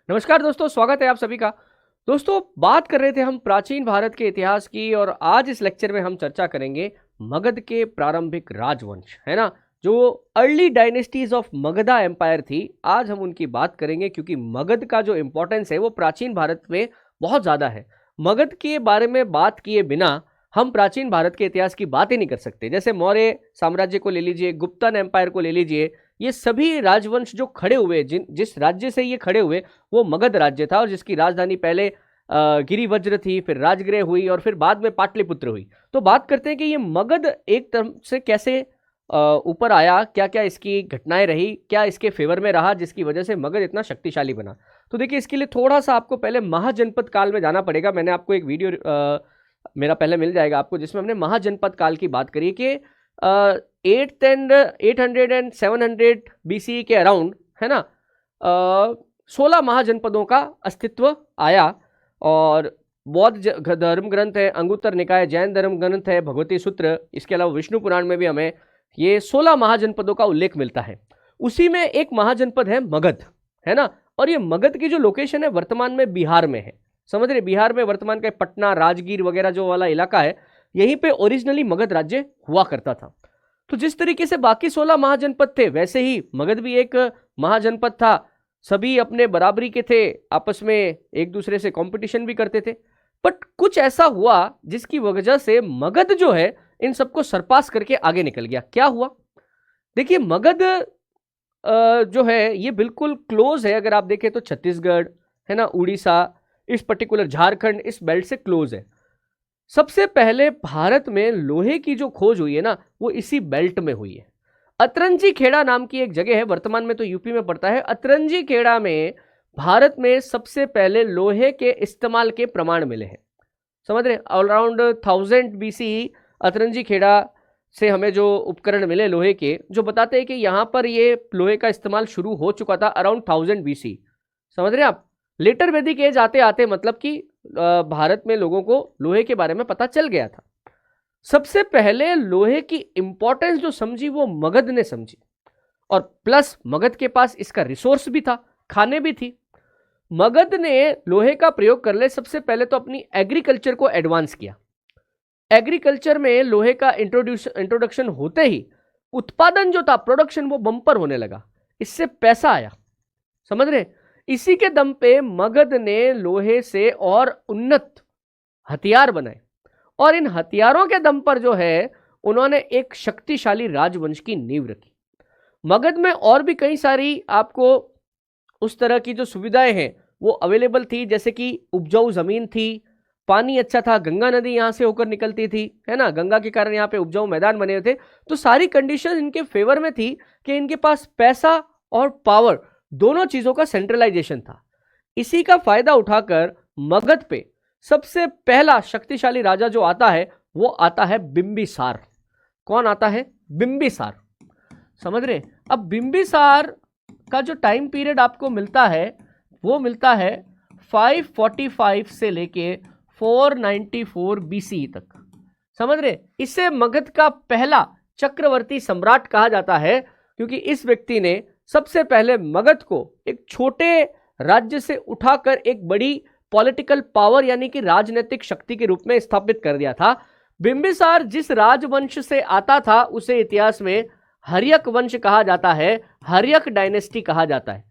नमस्कार दोस्तों, स्वागत है आप सभी का। दोस्तों, बात कर रहे थे हम प्राचीन भारत के इतिहास की और आज इस लेक्चर में हम चर्चा करेंगे मगध के प्रारंभिक राजवंश, है ना, जो early dynasties of Magadha empire थी। आज हम उनकी बात करेंगे क्योंकि मगध का जो इंपॉर्टेंस है वो प्राचीन भारत में बहुत ज़्यादा है। मगध के बारे में बात किए बिना हम प्राचीन भारत के इतिहास की बात ही नहीं कर सकते। जैसे मौर्य साम्राज्य को ले लीजिए, गुप्तन एम्पायर को ले लीजिए, ये सभी राजवंश जो खड़े हुए, जिस राज्य से ये खड़े हुए वो मगध राज्य था और जिसकी राजधानी पहले गिरिवज्र थी, फिर राजगृह हुई और फिर बाद में पाटलिपुत्र हुई। तो बात करते हैं कि ये मगध एक तरह से कैसे ऊपर आया, क्या क्या इसकी घटनाएं रही, क्या इसके फेवर में रहा जिसकी वजह से मगध इतना शक्तिशाली बना। तो देखिए, इसके लिए थोड़ा सा आपको पहले महाजनपद काल में जाना पड़ेगा। मैंने आपको एक वीडियो मेरा पहले मिल जाएगा आपको, जिसमें हमने महाजनपद काल की बात करी कि 800 एंड 700 BCE के अराउंड, है ना, 16 महाजनपदों का अस्तित्व आया। और बौद्ध धर्म ग्रंथ है, अंगुत्तर निकाय, जैन धर्म ग्रंथ है, भगवती सूत्र, इसके अलावा विष्णु पुराण में भी हमें ये 16 महाजनपदों का उल्लेख मिलता है। उसी में एक महाजनपद है मगध, है ना। और ये मगध की जो लोकेशन है वर्तमान में बिहार में है। समझ रहे, बिहार में वर्तमान का पटना, राजगीर वगैरह जो वाला इलाका है, यहीं पे ओरिजिनली मगध राज्य हुआ करता था। तो जिस तरीके से बाकी 16 महाजनपद थे, वैसे ही मगध भी एक महाजनपद था। सभी अपने बराबरी के थे, आपस में एक दूसरे से कंपटीशन भी करते थे। बट कुछ ऐसा हुआ जिसकी वजह से मगध जो है इन सबको सरपास करके आगे निकल गया। क्या हुआ? देखिए, मगध जो है ये बिल्कुल क्लोज है। अगर आप देखें तो छत्तीसगढ़, है ना, उड़ीसा, इस पर्टिकुलर झारखंड, इस बेल्ट से क्लोज है। सबसे पहले भारत में लोहे की जो खोज हुई है ना, वो इसी बेल्ट में हुई है। अतरंजी खेड़ा नाम की एक जगह है, वर्तमान में तो यूपी में पड़ता है। अतरंजी खेड़ा में भारत में सबसे पहले लोहे के इस्तेमाल के प्रमाण मिले हैं। समझ रहे, अराउंड 1000 BCE अतरंजी खेड़ा से हमें जो उपकरण मिले लोहे के, जो बताते हैं कि यहाँ पर ये लोहे का इस्तेमाल शुरू हो चुका था अराउंड 1000 BCE। समझ रहे आप, लेटर वैदिक एज आते आते मतलब कि भारत में लोगों को लोहे के बारे में पता चल गया था। सबसे पहले लोहे की इंपॉर्टेंस जो समझी वो मगध ने समझी, और प्लस मगध के पास इसका रिसोर्स भी था, खाने भी थी। मगध ने लोहे का प्रयोग कर ले सबसे पहले तो अपनी एग्रीकल्चर को एडवांस किया। एग्रीकल्चर में लोहे का इंट्रोडक्शन होते ही उत्पादन जो था, प्रोडक्शन, वो बम्पर होने लगा। इससे पैसा आया। समझ रहे, इसी के दम पे मगध ने लोहे से और उन्नत हथियार बनाए, और इन हथियारों के दम पर जो है उन्होंने एक शक्तिशाली राजवंश की नींव रखी। मगध में और भी कई सारी आपको उस तरह की जो सुविधाएं हैं वो अवेलेबल थी, जैसे कि उपजाऊ जमीन थी, पानी अच्छा था, गंगा नदी यहां से होकर निकलती थी, है ना, गंगा के कारण यहाँ पे उपजाऊ मैदान बने हुए थे। तो सारी कंडीशन इनके फेवर में थी कि इनके पास पैसा और पावर, दोनों चीजों का सेंट्रलाइजेशन था। इसी का फायदा उठाकर मगध पे सबसे पहला शक्तिशाली राजा जो आता है वो आता है बिंबिसार। कौन आता है? बिंबिसार। समझ रहे, अब बिंबिसार का जो टाइम पीरियड आपको मिलता है वो मिलता है 545 से लेके 494 BCE तक। समझ रहे, इसे मगध का पहला चक्रवर्ती सम्राट कहा जाता है, क्योंकि इस व्यक्ति ने सबसे पहले मगध को एक छोटे राज्य से उठाकर एक बड़ी पॉलिटिकल पावर यानी कि राजनीतिक शक्ति के रूप में स्थापित कर दिया था। बिंबिसार जिस राजवंश से आता था उसे इतिहास में हर्यक वंश कहा जाता है, हर्यक डायनेस्टी कहा जाता है।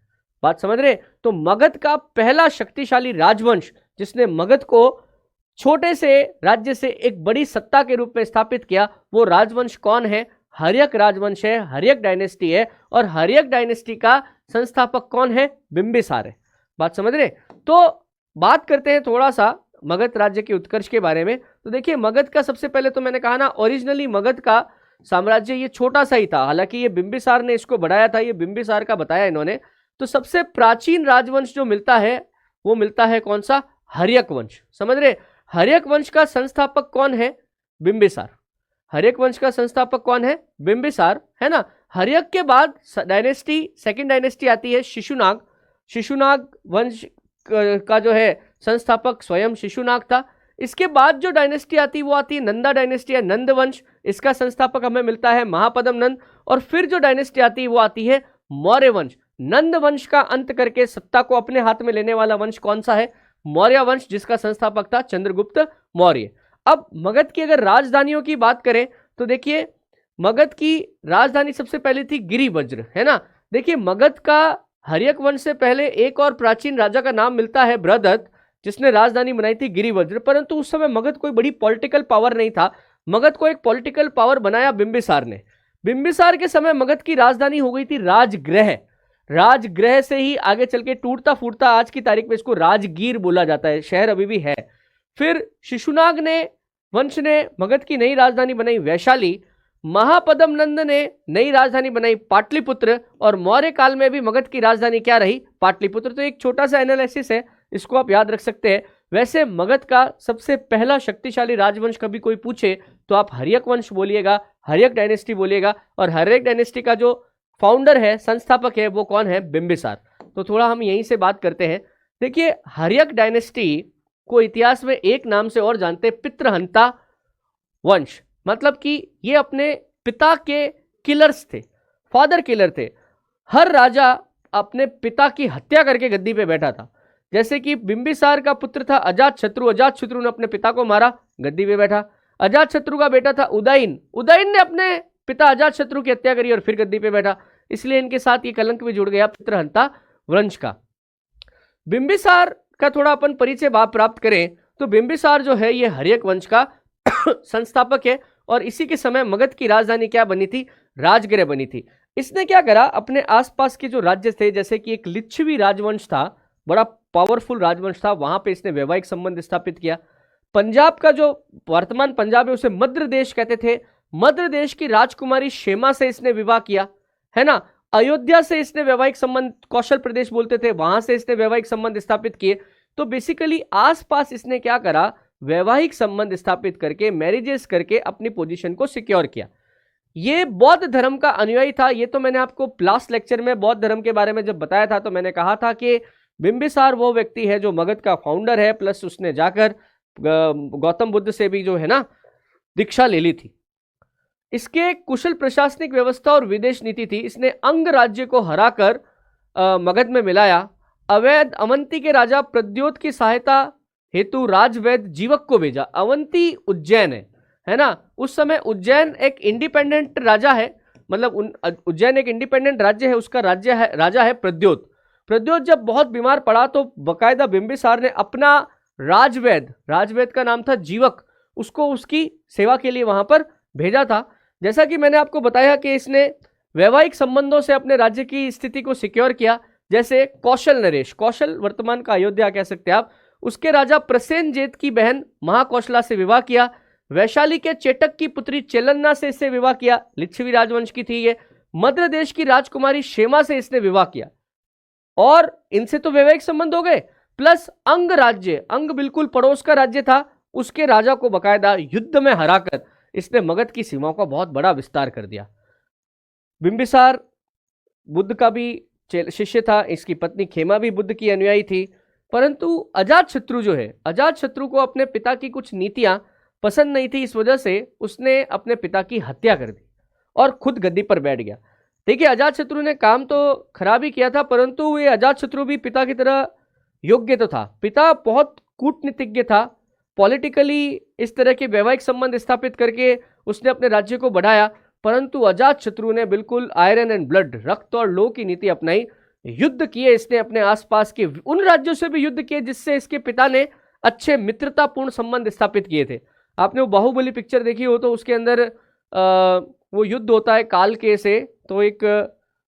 बात समझ रहे, तो मगध का पहला शक्तिशाली राजवंश जिसने मगध को छोटे से राज्य से एक बड़ी सत्ता के रूप में स्थापित किया, वो राजवंश कौन है? हर्यक राजवंश है, हर्यक डायनेस्टी है। और हर्यक डायनेस्टी का संस्थापक कौन है? बिंबिसार है। बात समझ रहे, तो बात करते हैं थोड़ा सा मगध राज्य के उत्कर्ष के बारे में। तो देखिए, मगध का सबसे पहले तो मैंने कहा ना, ओरिजिनली मगध का साम्राज्य ये छोटा सा ही था, हालांकि ये बिंबिसार ने इसको बढ़ाया था, ये बिंबिसार का बताया इन्होंने। तो सबसे प्राचीन राजवंश जो मिलता है वो मिलता है कौन सा? हर्यक वंश। समझ रहे, हर्यक वंश का संस्थापक कौन है? बिंबिसार। हर्यक वंश का संस्थापक कौन है? बिंबिसार, है ना। हर्यक के बाद डायनेस्टी, सेकंड डायनेस्टी आती है शिशुनाग। शिशुनाग वंश का जो है संस्थापक स्वयं शिशुनाग था। इसके बाद जो डायनेस्टी आती है वो आती है नंदा डायनेस्टी है, नंद वंश। इसका संस्थापक हमें मिलता है महापद्म नंद। और फिर जो डायनेस्टी आती है वो आती है मौर्य वंश, नंद वंश का अंत करके सत्ता को अपने हाथ में लेने वाला वंश कौन सा है? मौर्य वंश, जिसका संस्थापक था चंद्रगुप्त मौर्य। अब मगध की अगर राजधानियों की बात करें तो देखिए मगध की राजधानी सबसे पहले थी गिरिवज्र, है ना। देखिए मगध का हर्यक वंश से पहले एक और प्राचीन राजा का नाम मिलता है बृहदत्त, जिसने राजधानी बनाई थी गिरिवज्र, परंतु उस समय मगध कोई बड़ी पॉलिटिकल पावर नहीं था। मगध को एक पॉलिटिकल पावर बनाया बिंबिसार ने। बिंबिसार के समय मगध की राजधानी हो गई थी राजगृह। राजगृह से ही आगे चल के टूटता फूटता आज की तारीख में इसको राजगीर बोला जाता है, शहर अभी भी है। फिर शिशुनाग ने वंश ने मगध की नई राजधानी बनाई वैशाली। महापदम नंद ने नई राजधानी बनाई पाटलिपुत्र, और मौर्य काल में भी मगध की राजधानी क्या रही? पाटलिपुत्र। तो एक छोटा सा एनालिसिस है, इसको आप याद रख सकते हैं। वैसे मगध का सबसे पहला शक्तिशाली राजवंश कभी कोई पूछे तो आप हर्यक वंश बोलिएगा, हर्यक डायनेस्टी बोलिएगा, और हर्यक डायनेस्टी का जो फाउंडर है, संस्थापक है, वो कौन है? बिंबिसार। तो थोड़ा हम यहीं से बात करते हैं। देखिए हर्यक डायनेस्टी को इतिहास में एक नाम से और जानते हैं, पितृहंता वंश। मतलब कि ये अपने पिता के किलर्स थे, फादर किलर थे। हर राजा अपने पिता की हत्या करके गद्दी पे बैठा था। जैसे कि बिंबिसार का पुत्र था अजातशत्रु, अजातशत्रु ने अपने पिता को मारा, गद्दी पे बैठा। अजातशत्रु का बेटा था उदयन, उदयन ने अपने पिता अजातशत्रु की हत्या करी और फिर गद्दी पे बैठा। इसलिए इनके साथ ये कलंक भी जुड़ गया पितृहंता वंश का। बिंबिसार का थोड़ा अपन परिचय प्राप्त करें तो बिंबिसार जो है ये हर्यक वंश का संस्थापक है, और इसी के समय मगध की राजधानी क्या बनी थी? राजगृह बनी थी। इसने क्या करा, अपने आसपास के जो राज्य थे, जैसे कि एक लिच्छवी राजवंश था, बड़ा पावरफुल राजवंश था, वहां पे इसने वैवाहिक संबंध स्थापित किया। पंजाब का जो वर्तमान पंजाब है उसे मद्र देश कहते थे, मद्र देश की राजकुमारी शेमा से इसने विवाह किया, है ना। अयोध्या से इसने वैवाहिक संबंध, कौशल प्रदेश बोलते थे, वहां से इसने वैवाहिक संबंध स्थापित किए। तो बेसिकली आसपास इसने क्या करा, वैवाहिक संबंध स्थापित करके, मैरिजेस करके अपनी पोजीशन को सिक्योर किया। ये बौद्ध धर्म का अनुयायी था। ये तो मैंने आपको लास्ट लेक्चर में बौद्ध धर्म के बारे में जब बताया था तो मैंने कहा था कि बिंबिसार वो व्यक्ति है जो मगध का फाउंडर है, प्लस उसने जाकर गौतम बुद्ध से भी जो है ना दीक्षा ले ली थी। इसके कुशल प्रशासनिक व्यवस्था और विदेश नीति थी। इसने अंग राज्य को हराकर मगध में मिलाया। अवैध अवंती के राजा प्रद्योत की सहायता हेतु राजवैद जीवक को भेजा। अवंती उज्जैन है ना। उस समय उज्जैन एक इंडिपेंडेंट राजा है, मतलब उज्जैन एक इंडिपेंडेंट राज्य है, उसका राजा है प्रद्योत। प्रद्योत जब बहुत बीमार पड़ा तो बकायदा बिंबिसार ने अपना राजवैद का नाम था जीवक, उसको उसकी सेवा के लिए वहां पर भेजा था। जैसा कि मैंने आपको बताया कि इसने वैवाहिक संबंधों से अपने राज्य की स्थिति को सिक्योर किया। जैसे कौशल नरेश, कौशल वर्तमान का अयोध्या कह सकते हैं आप, उसके राजा प्रसेनजेत की बहन महाकौशला से विवाह किया। वैशाली के चेटक की पुत्री चेलन्ना से इससे विवाह किया, लिच्छवी राजवंश की थी ये। मद्र देश की राजकुमारी शेमा से इसने विवाह किया, और इनसे तो वैवाहिक संबंध हो गए, प्लस अंग राज्य, अंग बिल्कुल पड़ोस का राज्य था, उसके राजा को बकायदा युद्ध में हराकर इसने मगध की सीमाओं का बहुत बड़ा विस्तार कर दिया। बिंबिसार बुद्ध का भी शिष्य था, इसकी पत्नी खेमा भी बुद्ध की अनुयायी थी। परंतु अजातशत्रु जो है, अजातशत्रु को अपने पिता की कुछ नीतियां पसंद नहीं थी, इस वजह से उसने अपने पिता की हत्या कर दी और खुद गद्दी पर बैठ गया। देखिए अजातशत्रु ने काम तो खराब ही किया था, परंतु ये अजातशत्रु भी पिता की तरह योग्य तो था। पिता बहुत कूटनीतिज्ञ था, पॉलिटिकली इस तरह के वैवाहिक संबंध स्थापित करके उसने अपने राज्य को बढ़ाया। परंतु अजातशत्रु ने बिल्कुल आयरन एंड ब्लड, रक्त और लोह की नीति अपनाई। युद्ध किए इसने, अपने आसपास के उन राज्यों से भी युद्ध किए जिससे इसके पिता ने अच्छे मित्रतापूर्ण संबंध स्थापित किए थे। आपने वो बाहुबली पिक्चर देखी हो तो उसके अंदर वो युद्ध होता है काल के से, तो एक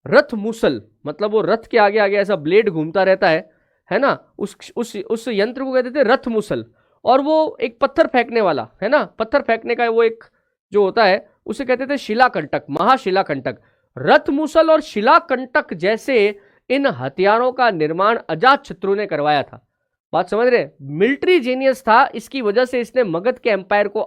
रथ मूसल, मतलब वो रथ के आगे आगे ऐसा ब्लेड घूमता रहता है ना, उस यंत्र को कहते थे रथ मूसल। और वो एक पत्थर फेंकने वाला है ना, पत्थर फेंकने का वो एक जो होता है उसे कहते थे शिलाकंटक, महाशिलाकंटक। रथ मूसल और शिलाकंटक जैसे इन हथियारों का निर्माण अजातशत्रु ने करवाया था। बात समझ रहे? मिलिट्री जीनियस था, इसकी वजह से इसने मगध के एम्पायर को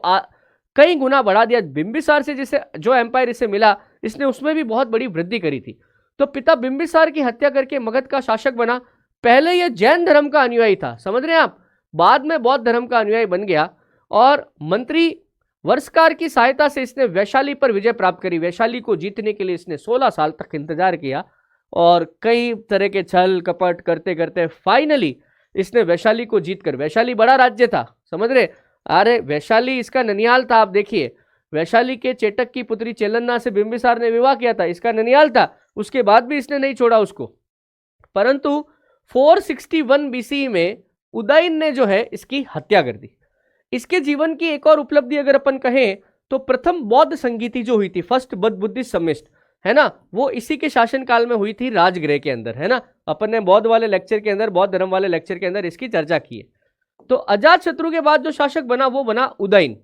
कई गुना बढ़ा दिया। बिंबिसार से जिसे जो एम्पायर इसे मिला, इसने उसमें भी बहुत बड़ी वृद्धि करी थी। तो पिता बिंबिसार की हत्या करके मगध का शासक बना। पहले यह जैन धर्म का अनुयायी था, समझ रहे हैं आप, बाद में बौद्ध धर्म का अनुयायी बन गया। और मंत्री वर्षकार की सहायता से इसने वैशाली पर विजय प्राप्त करी। वैशाली को जीतने के लिए इसने 16 साल तक इंतजार किया। और कई तरह के छल कपट करते करते फाइनली इसने वैशाली को जीतकर, वैशाली बड़ा राज्य था, समझ रहे, अरे वैशाली इसका ननिहाल था। आप देखिए, वैशाली के चेटक की पुत्री चेलन्ना से बिंबिसार ने विवाह किया था, इसका ननिहाल था, उसके बाद भी इसने नहीं छोड़ा उसको। परंतु 461 बीसी में उदयन ने जो है इसकी हत्या कर दी। इसके जीवन की एक और उपलब्धि अगर अपन कहें तो प्रथम बौद्ध संगीति जो हुई थी, फर्स्ट बुद्धिस्ट समिट, है ना, वो इसी के शासनकाल में हुई थी राजगृह के अंदर, है ना। अपन ने बौद्ध वाले लेक्चर के अंदर, बौद्ध धर्म वाले लेक्चर के अंदर इसकी चर्चा की है। तो अजात शत्रु के बाद जो शासक बना वो बना उदयन।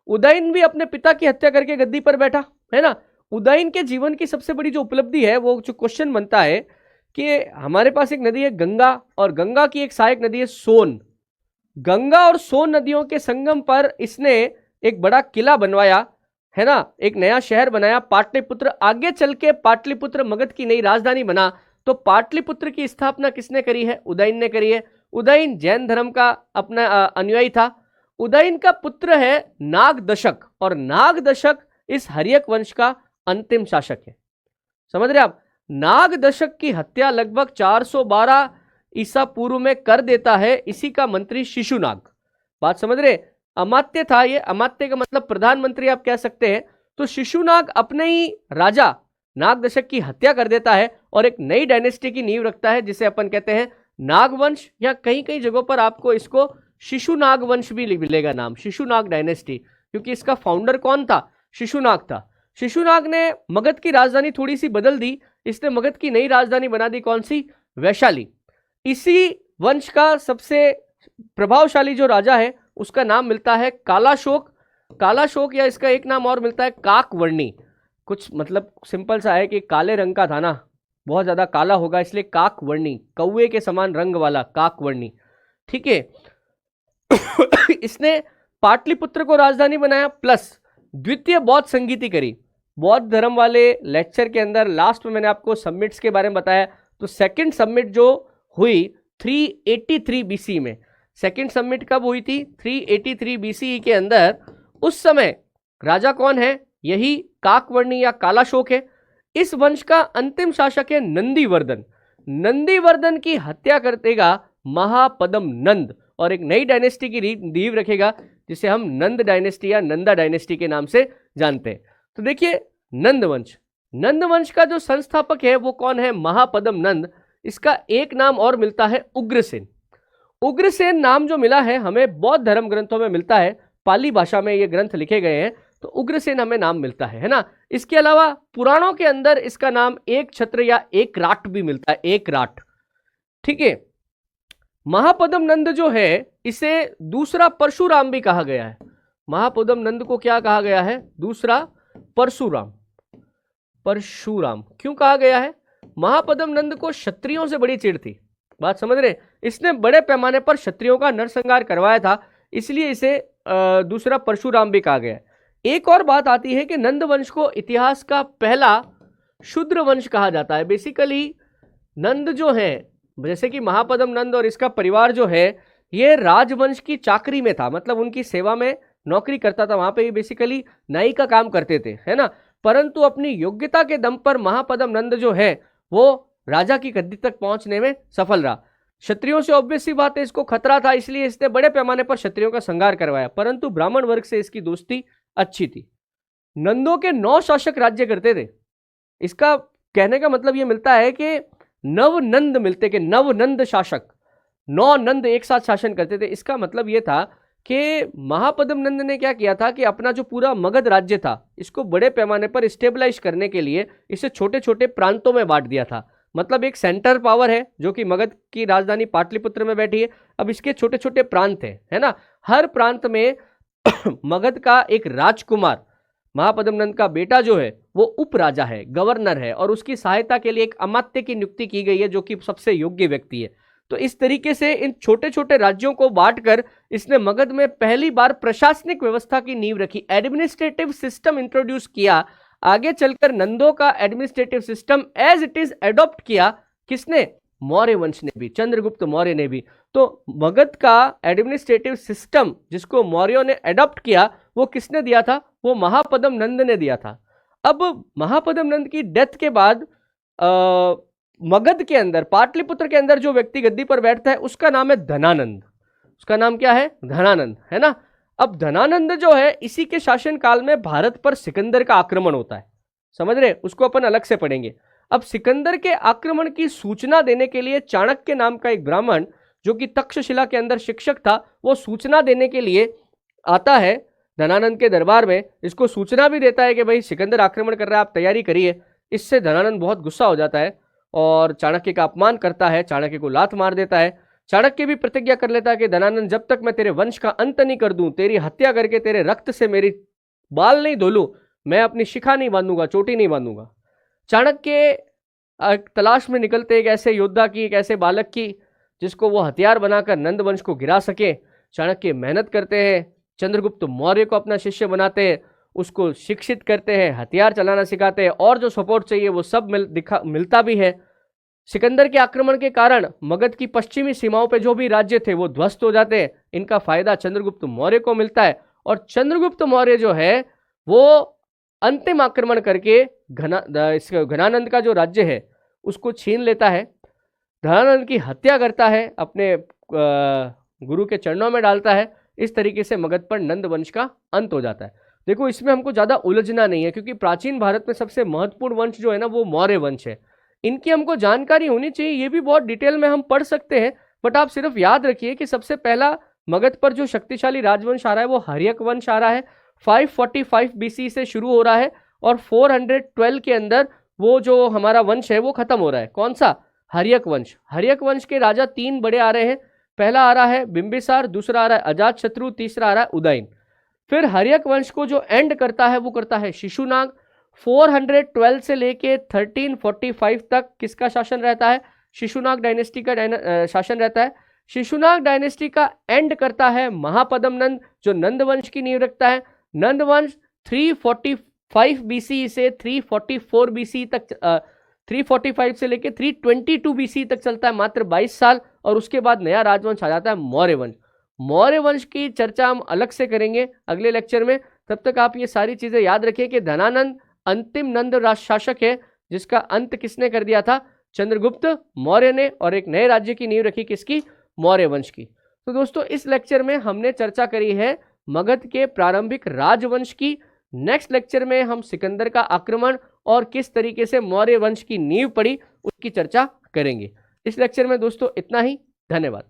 उदयन भी अपने पिता की हत्या करके गद्दी पर बैठा, है ना। उदयन के जीवन की सबसे बड़ी जो उपलब्धि है, वो जो क्वेश्चन बनता है कि हमारे पास एक नदी है गंगा, और गंगा की एक सहायक नदी है सोन। गंगा और सोन नदियों के संगम पर इसने एक बड़ा किला बनवाया, है ना, एक नया शहर बनाया पाटलिपुत्र। आगे चल के पाटलिपुत्र मगध की नई राजधानी बना। तो पाटलिपुत्र की स्थापना किसने करी है? उदयन ने करी है। उदयन जैन धर्म का अपना अनुयायी था। उदयन का पुत्र है नागदशक, और नागदशक इस हर्यक वंश का अंतिम शासक है। समझ रहे आप? नागदशक की हत्या लगभग 412 ईसा पूर्व में कर देता है इसी का मंत्री शिशुनाग। बात समझ रहे? अमात्य था ये, अमात्य का मतलब प्रधानमंत्री आप कह सकते हैं। तो शिशुनाग अपने ही राजा नागदशक की हत्या कर देता है और एक नई डायनेस्टी की नींव रखता है, जिसे अपन कहते हैं नागवंश, या कई कई जगहों पर आपको इसको शिशुनाग वंश भी मिलेगा नाम, शिशुनाग डायनेस्टी, क्योंकि इसका फाउंडर कौन था? शिशुनाग था। शिशुनाग ने मगध की राजधानी थोड़ी सी बदल दी, इसने मगध की नई राजधानी बना दी, कौन सी? वैशाली। इसी वंश का सबसे प्रभावशाली जो राजा है उसका नाम मिलता है कालाशोक। कालाशोक, या इसका एक नाम और मिलता है काकवर्णी। कुछ मतलब सिंपल सा है कि काले रंग का था ना, बहुत ज्यादा काला होगा, इसलिए काकवर्णी, कौवे के समान रंग वाला काकवर्णी, ठीक है। इसने पाटलिपुत्र को राजधानी बनाया, प्लस द्वितीय बौद्ध संगीति करी। बौद्ध धर्म वाले लेक्चर के अंदर लास्ट में मैंने आपको समिट्स के बारे में बताया। तो सेकंड समिट जो हुई 383 बीसी में, सेकंड समिट कब हुई थी? 383 बीसी के अंदर। उस समय राजा कौन है? यही काकवर्णी या कालाशोक है। इस वंश का अंतिम शासक है नंदीवर्धन। नंदीवर्धन की हत्या कर देगा महापदम नंद, और एक नई डायनेस्टी की नींव रखेगा, जिसे हम नंद डायनेस्टी या नंदा डायनेस्टी के नाम से जानते हैं। तो देखिए, नंदवंश, नंदवंश का जो संस्थापक है वो कौन है? महापदम नंद। इसका एक नाम और मिलता है उग्रसेन। उग्रसेन नाम जो मिला है हमें बौद्ध धर्म ग्रंथों में मिलता है, पाली भाषा में ये ग्रंथ लिखे गए हैं, तो उग्रसेन हमें नाम मिलता है ना। इसके अलावा पुराणों के अंदर इसका नाम एक छत्र या एक राट भी मिलता है, एक राट, ठीक है। महापदम नंद जो है इसे दूसरा परशुराम भी कहा गया है। महापदम नंद को क्या कहा गया है? दूसरा परशुराम। परशुराम क्यों कहा गया है? महापदम नंद को क्षत्रियों से बड़ी चिढ़ थी, बात समझ रहे? इसने बड़े पैमाने पर क्षत्रियों का नरसंहार करवाया था, इसलिए इसे दूसरा परशुराम भी कहा गया है। एक और बात आती है कि नंद वंश को इतिहास का पहला शूद्र वंश कहा जाता है। बेसिकली नंद जो है, जैसे कि महापदम नंद और इसका परिवार जो है, ये राजवंश की चाकरी में था, मतलब उनकी सेवा में नौकरी करता था, वहां पे ये बेसिकली नाई का काम करते थे, है ना। परंतु अपनी योग्यता के दम पर महापदम नंद जो है वो राजा की गद्दी तक पहुंचने में सफल रहा। क्षत्रियों से ऑब्वियस सी बात है, इसको खतरा था, इसलिए इसने बड़े पैमाने पर क्षत्रियों का संहार करवाया, परंतु ब्राह्मण वर्ग से इसकी दोस्ती अच्छी थी। नंदों के 9 शासक राज्य करते थे। इसका कहने का मतलब यह मिलता है कि नव नंद मिलते, कि नव नंद शासक, 9 नंद एक साथ शासन करते थे। इसका मतलब यह था कि महापदम नंद ने क्या किया था कि अपना जो पूरा मगध राज्य था इसको बड़े पैमाने पर स्टेबलाइज करने के लिए इसे छोटे छोटे प्रांतों में बांट दिया था। मतलब एक सेंटर पावर है जो कि मगध की राजधानी पाटलिपुत्र में बैठी है, अब इसके छोटे छोटे प्रांत हैं, है ना। हर प्रांत में मगध का एक राजकुमार, महापदम नंद का बेटा जो है वो उपराजा है, गवर्नर है, और उसकी सहायता के लिए एक अमात्य की नियुक्ति की गई है जो कि सबसे योग्य व्यक्ति है। तो इस तरीके से इन छोटे छोटे राज्यों को बांटकर इसने मगध में पहली बार प्रशासनिक व्यवस्था की नींव रखी, एडमिनिस्ट्रेटिव सिस्टम इंट्रोड्यूस किया। आगे चलकर नंदों का administrative system as it is adopt किया किसने? मौर्य वंश ने भी, चंद्रगुप्त मौर्य ने भी। तो मगध का एडमिनिस्ट्रेटिव सिस्टम जिसको मौर्यों ने एडॉप्ट किया वो किसने दिया था? वो महापदम नंद ने दिया था। अब महापदम नंद की डेथ के बाद मगध के अंदर, पाटलिपुत्र के अंदर जो व्यक्ति गद्दी पर बैठता है उसका नाम है धनानंद। उसका नाम क्या है? धनानंद, है ना। अब धनानंद जो है, इसी के शासन काल में भारत पर सिकंदर का आक्रमण होता है, समझ रहे, उसको अपन अलग से पढ़ेंगे। अब सिकंदर के आक्रमण की सूचना देने के लिए चाणक्य नाम का एक ब्राह्मण, जो कि तक्षशिला के अंदर शिक्षक था, वो सूचना देने के लिए आता है धनानंद के दरबार में। इसको सूचना भी देता है कि भाई सिकंदर आक्रमण कर रहा है, आप तैयारी करिए। इससे धनानंद बहुत गुस्सा हो जाता है और चाणक्य का अपमान करता है, चाणक्य को लात मार देता है। चाणक्य भी प्रतिज्ञा कर लेता है कि धनानंद, जब तक मैं तेरे वंश का अंत नहीं कर दूं, तेरी हत्या करके तेरे रक्त से मेरी बाल नहीं धो लूं, मैं अपनी शिखा नहीं बांधूंगा, चोटी नहीं बांधूंगा। चाणक्य तलाश में निकलते एक ऐसे योद्धा की, एक ऐसे बालक की जिसको वो हथियार बनाकर नंद वंश को गिरा सके। चाणक्य मेहनत करते हैं, चंद्रगुप्त मौर्य को अपना शिष्य बनाते हैं, उसको शिक्षित करते हैं, हथियार चलाना सिखाते हैं, और जो सपोर्ट चाहिए वो सब मिलता भी है। सिकंदर के आक्रमण के कारण मगध की पश्चिमी सीमाओं पे जो भी राज्य थे वो ध्वस्त हो जाते हैं। इनका फायदा चंद्रगुप्त मौर्य को मिलता है और चंद्रगुप्त मौर्य जो है वो अंतिम आक्रमण करके घनानंद का जो राज्य है उसको छीन लेता है, धनानंद की हत्या करता है, अपने गुरु के चरणों में डालता है। इस तरीके से मगध पर नंद वंश का अंत हो जाता है। देखो, इसमें हमको ज़्यादा उलझना नहीं है, क्योंकि प्राचीन भारत में सबसे महत्वपूर्ण वंश जो है ना वो मौर्य वंश है। इनकी हमको जानकारी होनी चाहिए, ये भी बहुत डिटेल में हम पढ़ सकते हैं, बट आप सिर्फ याद रखिए कि सबसे पहला मगध पर जो शक्तिशाली राजवंश आ रहा है वो हर्यक वंश आ रहा है। 545 BC से शुरू हो रहा है और 412 के अंदर वो जो हमारा वंश है वो खत्म हो रहा है। कौन सा? हर्यक वंश। हर्यक वंश के राजा 3 बड़े आ रहे हैं। पहला आ रहा है बिंबिसार, दूसरा आ रहा है अजातशत्रु, तीसरा आ रहा है उदयन। फिर हर्यक वंश को जो एंड करता है वो करता है शिशुनाग। 412 से लेके 1345 तक किसका शासन रहता है? शिशुनाग डायनेस्टी का शासन रहता है। शिशुनाग डायनेस्टी का एंड करता है महापद्म नंद, जो नंद वंश की नींव रखता है। नंद वंश 345 BC से 344 BC तक 345 से लेके 322 BC तक चलता है, मात्र 22 साल। और उसके बाद नया राजवंश आ जाता है मौर्य वंश। मौर्य वंश की चर्चा हम अलग से करेंगे अगले लेक्चर में। तब तक आप ये सारी चीजें याद रखिए कि धनानंद अंतिम नंद शासक है, जिसका अंत किसने कर दिया था? चंद्रगुप्त मौर्य ने, और एक नए राज्य की नींव रखी, किसकी? मौर्य वंश की। तो दोस्तों, इस लेक्चर में हमने चर्चा करी है मगध के प्रारंभिक राजवंश की। नेक्स्ट लेक्चर में हम सिकंदर का आक्रमण और किस तरीके से मौर्य वंश की नींव पड़ी उसकी चर्चा करेंगे। इस लेक्चर में दोस्तों इतना ही। धन्यवाद।